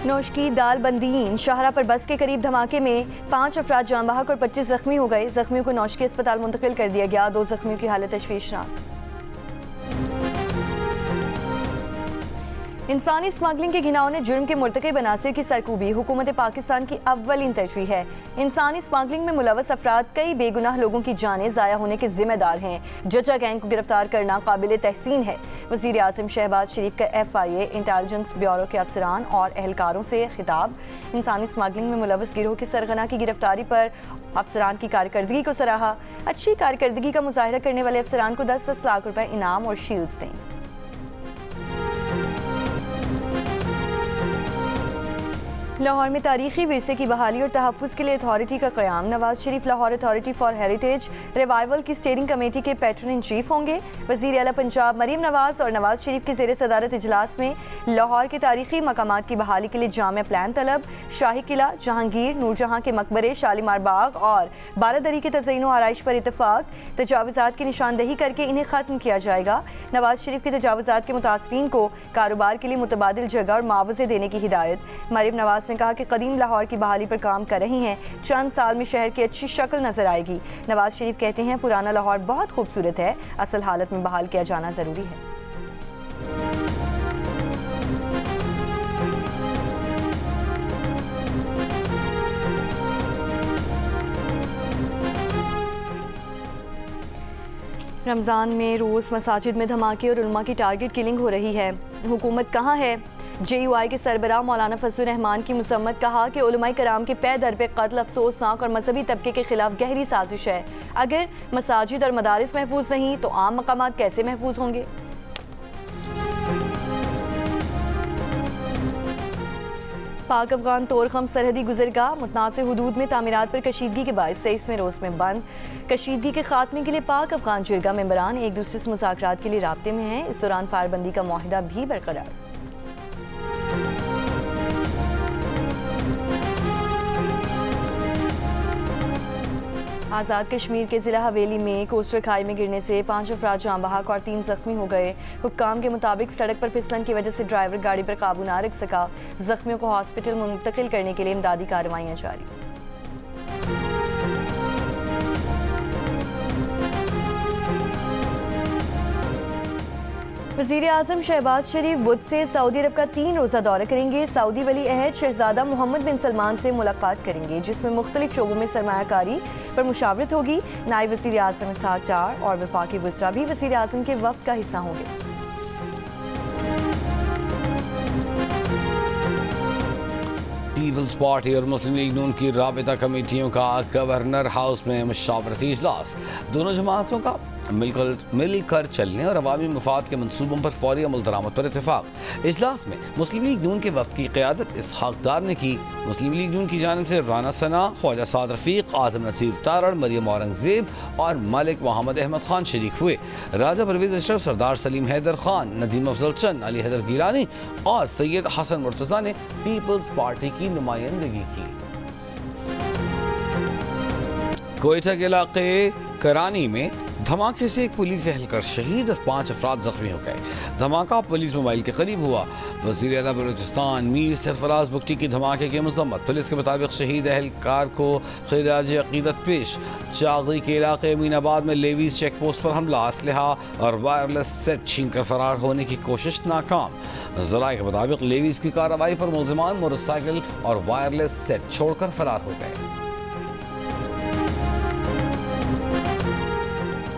नोश की दाल बंदीन शाहरा पर बस के करीब धमाके में 5 अफराद जान बहक और 25 जख्मी हो गए। जख्मियों को नोश के अस्पताल मुंतकिल कर दिया गया। 2 जख्मियों की हालत तशवीशनाक। इंसानी स्मगलिंग के घिनाव ने जुर्म के मुर्तकिब अनासिर की सरकूबी हुकूमत पाकिस्तान की अव्वलीन तरजीह है। इंसानी स्मगलिंग में मुलव्वस अफराद कई बेगुनाह लोगों की जानें ज़ाया होने के जिम्मेदार हैं। जजा गैंग को गिरफ्तार करना काबिल तहसीन है। वज़ीर आज़म शहबाज शरीफ का FIA इंटेलिजेंस ब्यूरो के अफसरान और एहलकारों से खिताब। इंसानी स्मगलिंग में मुलव्वस गिरोह की सरगना की गिरफ्तारी पर अफसरान की कारकर्दगी को सराहा। अच्छी कारकर्दगी का मुजाहिरा करने वाले अफसरान को 10-10 लाख रुपए इनाम और शील्ड्स दें। लाहौर में तारीखी विरसे की बहाली और तहफ़्फ़ुज़ के लिए अथॉरिटी का क़याम। Nawaz Sharif Lahore authority for heritage revival की स्टीयरिंग कमेटी के पैट्रन इन चीफ होंगे। वज़ीर आला पंजाब मरीम नवाज और नवाज शरीफ के ज़ेर सदारत इजलास में लाहौर के तारीखी मकामात की बहाली के लिए जामिया प्लान तलब। शाही किला, जहांगीर, नूरजहां के मकबरे, शालीमार बाग और बारादरी के तज़यीन व आराइश पर इतफाक़। तजावुज़ात की निशानदही करके इन्हें ख़त्म किया जाएगा। नवाज शरीफ के तजावुज़ात के मुतासरीन को कारोबार के लिए मुतबादिल जगह और मुआवजे देने की हिदायत। मरीम नवाज ने कहा कि कदीम लाहौर की बहाली पर काम कर रही हैं। चंद साल में शहर की अच्छी शक्ल नजर आएगी। नवाज शरीफ कहते हैं पुराना लाहौर बहुत खूबसूरत है, असल हालत में बहाल किया जाना ज़रूरी है। रमज़ान में रोज़ मसाजिद में धमाके और उलमा की टारगेट किलिंग हो रही है। हुकूमत कहाँ है? JUI के सरबराह मौलाना फजलुर रहमान की मुसम्मत कहा कि उलमाए कराम के पे दर पे कत्ल अफसोसनाक और मजहबी तबके के खिलाफ गहरी साजिश है। अगर मसाजिद और मदारिस महफूज नहीं तो आम मकामात कैसे महफूज होंगे? पाक अफगान तोरखम सरहदी गुजरगाह मुतनाज़ हुदूद में तामीरात पर कशीदगी के बायस 23वें रोज़ में बंद। कशीदगी के खात्मे के लिए पाक अफगान जिरगा मेंबरान एक दूसरे से मुज़ाकरात के लिए राब्ते में हैं। इस दौरान फायरबंदी का मुआहिदा भी बरकरार। आज़ाद कश्मीर के ज़िला हवेली में कोस्टर खाई में गिरने से 5 अफराद जान बहक और 3 जख्मी हो गए। हुक्काम के मुताबिक सड़क पर फिसलन की वजह से ड्राइवर गाड़ी पर काबू ना रख सका। जख्मियों को हॉस्पिटल मुंतकिल करने के लिए इमदादी कार्रवाइयाँ जारी। वज़ीर आज़म शहबाज शरीफ बुध से सऊदी अरब का 3 रोज़ा दौरा करेंगे। सऊदी वली अहद शहजादा मोहम्मद बिन सलमान से मुलाकात करेंगे, जिसमें मुख्तलिफ शोबों में सरमायाकारी पर मुशावरत होगी। नायब वज़ीर आज़म इसहाक डार और वफाकी वज़रा भी वज़ीर आज़म के वफ़द का हिस्सा होंगे। पीपल्स पार्टी और मुस्लिम लीग नून की राबिता कमेटियों का गवर्नर हाउस में मुशावरती इजलास। दोनों जमातों का मिलकर चलने और अवामी मफाद के मनसूबों पर फौरी अमल दरामद पर इतफाक। इजलास में मुस्लिम लीग नून के वफ़द की क़यादत इसहाक डार ने की। मुस्लिम लीग नून की जानिब से राना सना, ख्वाजा साद रफ़ीक, आज़म नसीर तारड़, मरियम औरंगज़ेब और मलिक मोहम्मद अहमद खान शरीक हुए। राजा परवेज़ अशरफ, सरदार सलीम हैदर खान, नदीम अफजल चंद, अली हैदर गिलानी और सैयद हसन मुर्तज़ा ने पीपल्स पार्टी की नुमाइंदगी की। कोयटा के इलाके करानी में धमाके से एक पुलिस एहलकार शहीद और 5 अफराद जख्मी हो गए। धमाका पुलिस मोबाइल के करीब हुआ। वज़ीर आला बलूचिस्तान मीर सरफराज बुगटी की धमाके की मज़म्मत। पुलिस के मुताबिक शहीद एहलकार को खिराज अकीदत पेश। चागरी के इलाके अमीनाबाद में लेवीज चेक पोस्ट पर हमला, असलहा और वायरलेस सेट छीन कर फरार होने की कोशिश नाकाम। ज़राए के मुताबिक लेवीज की कार्रवाई पर मुलज़िमान मोटरसाइकिल और वायरलेस सेट छोड़कर फरार हो गए।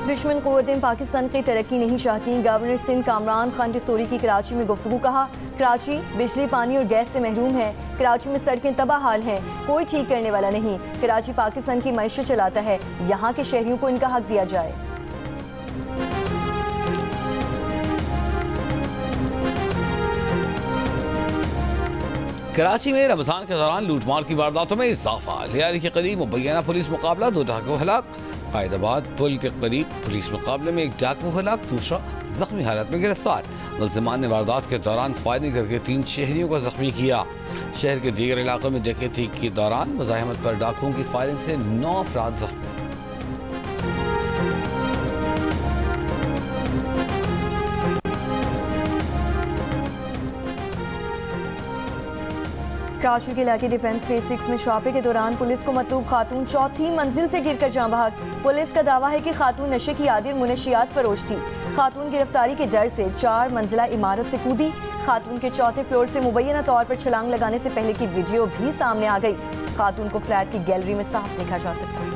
दुश्मन क़ुव्वतें पाकिस्तान की तरक्की नहीं चाहती। गवर्नर सिंध कामरान खान टिसोरी की कराची में गुफ्तगू। कहा कराची बिजली, पानी और गैस से महरूम है। कराची में सड़कें तबाह हाल हैं, कोई ठीक करने वाला नहीं। कराची पाकिस्तान की मईशत चलाता है, यहाँ के शहरियों को इनका हक दिया जाए। कराची में रमजान के दौरान लूटमार की वारदातों में इजाफा। लियारी के करीब मुबैना पुलिस मुकाबला, 2 डाकू हलाक। कायदाबाद पुल के करीब पुलिस मुकाबले में 1 डाकू हलाक, दूसरा जख्मी हालत में गिरफ्तार। मुलज़िमान ने वारदात के दौरान फायरिंग करके 3 शहरियों को जख्मी किया। शहर के दीगर इलाकों में डकैती के दौरान मुज़ाहमत पर डाकुओं की फायरिंग से 9 अफराद जख्मी। कराची के इलाके डिफेंस फेज 6 में छापे के दौरान पुलिस को मतलूब खातून चौथी मंजिल से गिरकर जाँ बहक। पुलिस का दावा है कि खातून नशे की आदी और मुनशियात फरोश थी। खातून गिरफ्तारी के डर से 4 मंजिला इमारत से कूदी। खातून के चौथे फ्लोर से मुबैना तौर पर छलांग लगाने से पहले की वीडियो भी सामने आ गई। खातून को फ्लैट की गैलरी में साफ देखा जा सकता है।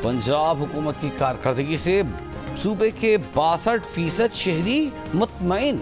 पंजाब हुकूमत की कारकर्दगी से सूबे के 62% शहरी मुतमईन।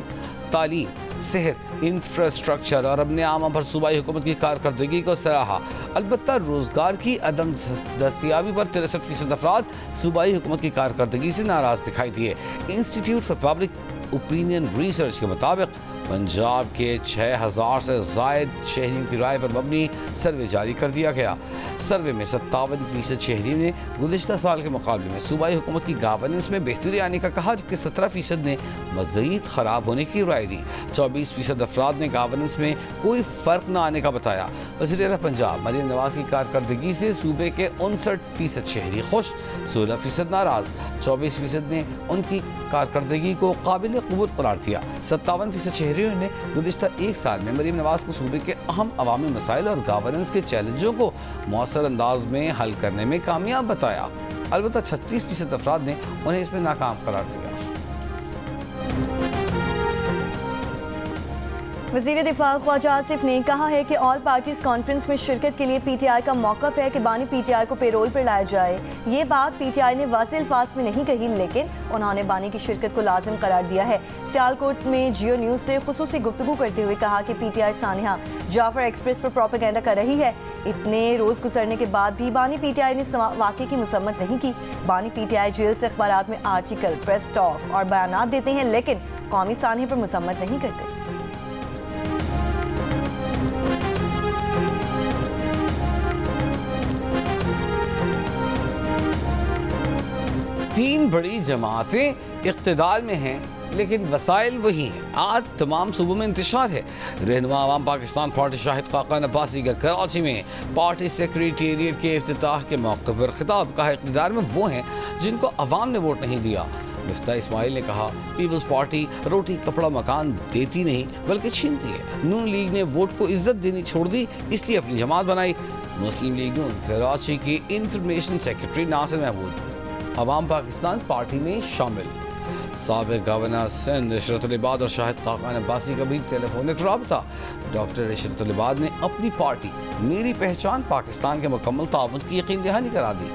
तालीम, सेहत, इंफ्रास्ट्रक्चर और अपने आमा पर सूबाई हुकूमत की कारकर्दगी को सराहा। अलबत्ता रोजगार की अदम दस्तियाबी पर 63% अफराद सूबाई हुकूमत की कारकर्दगी से नाराज दिखाई दिए। Institute for public opinion research के मुताबिक पंजाब के 6000 से जायद शहरियों की राय पर मबनी सर्वे जारी कर दिया गया। सर्वे में 57% शहरियों ने गुज़िश्ता साल के मुकाबले में सूबाई हुकूमत की गवर्नेंस में बेहतरी आने का कहा, जबकि 17% ने मज़ीद ख़राब होने की राय दी। 24% अफराद ने गवर्नेंस में कोई फ़र्क न आने का बताया। वज़ीर-ए-आला पंजाब मरीम नवाज़ की कारकर्दगी से सूबे के 59% शहरी खुश, 16% नाराज़। 24% ने उनकी कारकर्दगी को काबिल कबूल करार दिया। 57% शहरियों ने गुज़िश्ता एक साल में मरीम नवाज़ को सूबे के अहम अवामी मसाइल और गवर्नेंस के चैलेंजों को मौसर अंदाज में हल करने में कामयाब बताया। अलबत्ता 36% अफराद ने उन्हें इसमें नाकाम करार दिया। वज़ीर दिफा ख्वाजा आसिफ ने कहा है कि ऑल पार्टीज कॉन्फ्रेंस में शिरकत के लिए पीटीआई का मौक़िफ़ है कि बानी पीटीआई को पेरोल पर लाया जाए। ये बात पीटीआई ने वाज़ेह अल्फाज में नहीं कही, लेकिन उन्होंने बानी की शिरकत को लाजिम करार दिया है। सियालकोट में जियो न्यूज़ से खुसूसी गुफ्तगू करते हुए कहा कि पीटीआई सानिया जाफर एक्सप्रेस पर प्रोपेगेंडा कर रही है। इतने रोज़ गुजरने के बाद भी बानी पीटीआई ने वाक़े की मुसम्मत नहीं की। बानी पीटीआई जेल से अखबारात में आर्टिकल, प्रेस टॉक और बयानात देते हैं, लेकिन कौमी सानिया पर मुसम्मत नहीं करते। 3 बड़ी जमातें इक़्तिदार में हैं, लेकिन वसाइल वही हैं। आज तमाम सूबों में इंतशार है। रहनुमा अवाम पाकिस्तान पार्टी शाहिद खाकान अब्बासी का कराची में पार्टी सेक्रेटेरिएट के इफ्तिताह के मौके पर खिताब। कहा, इक़्तिदार में वो हैं जिनको अवाम ने वोट नहीं दिया। मिफ्ताह इस्माइल ने कहा, पीपल्स पार्टी रोटी कपड़ा मकान देती नहीं बल्कि छीनती है। नून लीग ने वोट को इज्जत देनी छोड़ दी, इसलिए अपनी जमात बनाई। मुस्लिम लीग नून कराची की इंफॉर्मेशन सेक्रेटरी नासिर महमूद अवाम पाकिस्तान पार्टी में शामिल। साबिक़ गवर्नर सिंध इशरत उल इबाद और शाहिद खाकान अब्बासी का भी टेलीफोनिक रब्ता। डॉक्टर इशरत उल इबाद ने अपनी पार्टी मेरी पहचान पाकिस्तान के मुकम्मल ताउन की यकीन दहानी करा दी।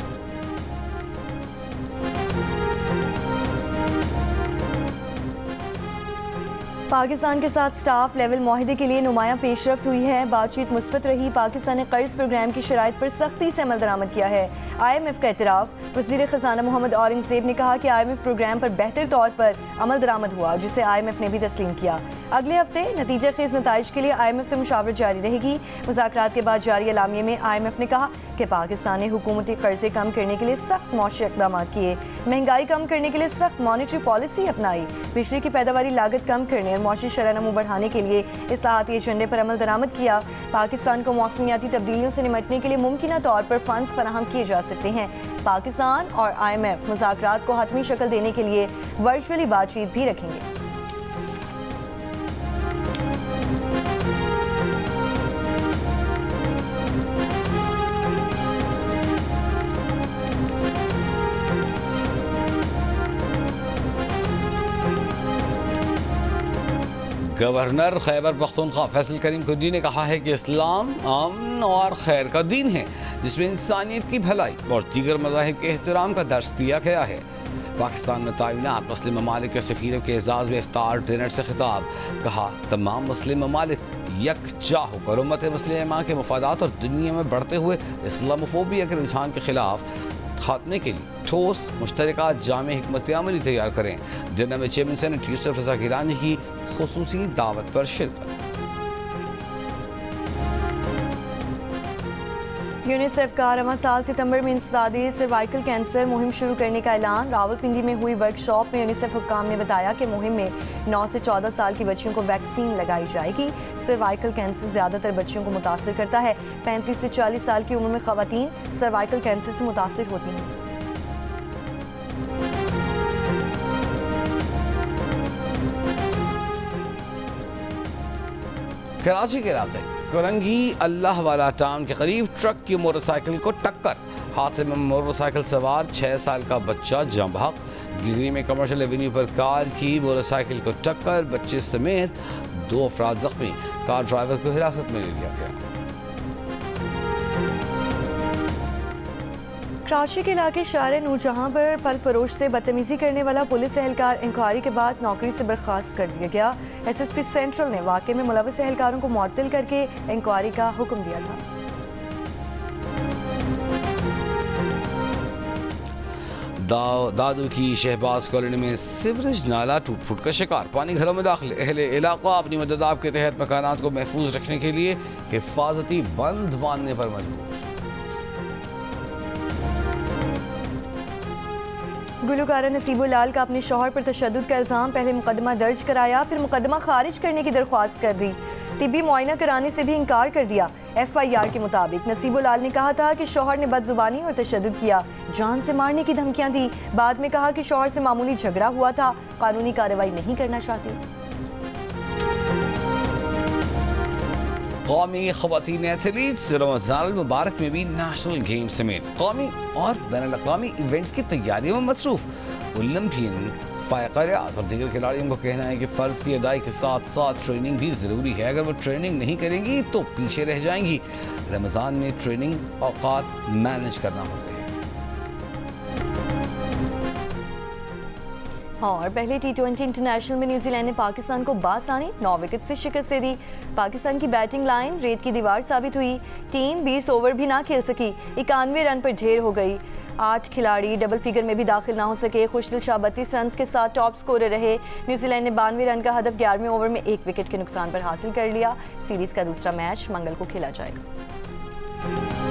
पाकिस्तान के साथ स्टाफ लेवल माहिदे के लिए नुमायां पेशरफ्त हुई है। बातचीत मुस्बत रही। पाकिस्तान ने कर्ज प्रोग्राम की शराइत पर सख्ती से अमल दरामद किया है। IMF का एतराफ़। वज़ीर ख़ज़ाना मोहम्मद औरंगज़ेब ने कहा कि IMF प्रोग्राम पर बेहतर तौर पर अमल दरामद हुआ, जिसे IMF ने भी तस्लीम किया। अगले हफ्ते नतीजा खेज़ नताइज के लिए IMF से मुशावरत जारी रहेगी। मुज़ाकरात के बाद जारी एलामिये में IMF ने कहा कि पाकिस्तान ने हुकूमती कर्जे कम करने के लिए सख्त मौशी इक़दाम किए, महंगाई कम करने के लिए सख्त मॉनिटरी पॉलिसी अपनाई, बिजली की पैदावारी लागत कम करने और मौशी शरह-ए-नमू बढ़ाने के लिए इस्लाहाती एजेंडे पर अमल दरामद किया। पाकिस्तान को मौसमियाती तब्दीलियों से निमटने के लिए मुमकिना तौर पर फंड्स फराहम किए जा सकते हैं। पाकिस्तान और IMF मुज़ाकरात को हतमी शक्ल देने के लिए वर्चुअली बातचीत भी रखेंगे। गवर्नर खैबर पख्तूनख्वा फैसल करीम कुर्दी ने कहा है कि इस्लाम अमन और खैर का दीन है, जिसमें इंसानियत की भलाई और दीगर मज़ाहिब के एहतराम का दर्स दिया गया है। पाकिस्तान में ताइनात मुस्लिम ममालिक के सफ़ीरों के एजाज़ में इफ्तार डिनर से खिताब। कहा, तमाम मुस्लिम ममालिक यकजा होकर उम्मत मुस्लिमा के मफादात और दुनिया में बढ़ते हुए इस्लामोफोबिया के रुझान के खिलाफ खात्मे के लिए ठोस मुश्तरका जामे हिकमत अमली तैयार करें। डिनर में चेयरमैन सेनेट यूसुफ रज़ा गिलानी की खुसूसी दावत पर शिरकत। यूनिसेफ का रवां साल सितंबर में इंसदादी सर्वाइकल कैंसर मुहिम शुरू करने का ऐलान। रावलपिंडी में हुई वर्कशॉप में यूनिसेफ हुक्काम ने बताया कि मुहिम में 9 से 14 साल की बच्चियों को वैक्सीन लगाई जाएगी। सर्वाइकल कैंसर ज़्यादातर बच्चियों को मुतासर करता है। 35 से 40 साल की उम्र में ख़वातीन सर्वाइकल कैंसर से मुतासर होती हैं। कराची के इलाके करंगी अल्लाह वाला टाउन के करीब ट्रक की मोटरसाइकिल को टक्कर। हादसे में मोटरसाइकिल सवार 6 साल का बच्चा जाँ बहक। गिजरी में कमर्शियल एवेन्यू पर कार की मोटरसाइकिल को टक्कर, बच्चे समेत 2 अफराद जख्मी। कार ड्राइवर को हिरासत में ले लिया गया। कराची के इलाके शारे नूरजहां पर फल फरोश से बदतमीजी करने वाला पुलिस एहलकार इंक्वायरी के बाद नौकरी से बर्खास्त कर दिया गया। SSP सेंट्रल ने वाकये में मुलविस एहलकारों को मुअत्तल करके इंक्वायरी का हुक्म दिया था। दादू की शहबाज कॉलोनी में सीवरेज नाला टूट फूट का शिकार, पानी घरों में दाखिल। अहले इलाका अपनी मदद के तहत मकानात को महफूज रखने के लिए हिफाजती बंद बांधने पर मजबूर। गुलकारा नसीबुल लाल का अपने शौहर पर तशद्दुद का इल्ज़ाम, पहले मुकदमा दर्ज कराया फिर मुकदमा खारिज करने की दरख्वास्त कर दी। तिब्बी मुआयना कराने से भी इनकार कर दिया। FIR के मुताबिक नसीबुल लाल ने कहा था कि शौहर ने बदजुबानी और तशद्दुद किया, जान से मारने की धमकियां दी। बाद में कहा कि शौहर से मामूली झगड़ा हुआ था, कानूनी कार्रवाई नहीं करना चाहती। कौमी ख़वातीन एथलीट्स रमज़ान मुबारक में भी नेशनल गेम्स समेत कौमी और बैनुल-अक़वामी इवेंट्स की तैयारियों में मसरूफ़। ओलंपियन, फ़ायक़-ए-रियाज़ और दीगर खिलाड़ियों को कहना है कि फ़र्ज़ की अदाई के साथ साथ ट्रेनिंग भी ज़रूरी है। अगर वो ट्रेनिंग नहीं करेंगी तो पीछे रह जाएंगी। रमज़ान में ट्रेनिंग औक़ात मैनेज करना होते हैं। और पहले T20 इंटरनेशनल में न्यूजीलैंड ने पाकिस्तान को बासानी 9 विकेट से शिकस्त दे दी। पाकिस्तान की बैटिंग लाइन रेत की दीवार साबित हुई। टीम 20 ओवर भी ना खेल सकी, 91 रन पर ढेर हो गई। 8 खिलाड़ी डबल फिगर में भी दाखिल ना हो सके। खुशदिल शाह 32 रन के साथ टॉप स्कोरर रहे। न्यूजीलैंड ने 92 रन का हदफ 11वें ओवर में 1 विकेट के नुकसान पर हासिल कर लिया। सीरीज का दूसरा मैच मंगल को खेला जाएगा।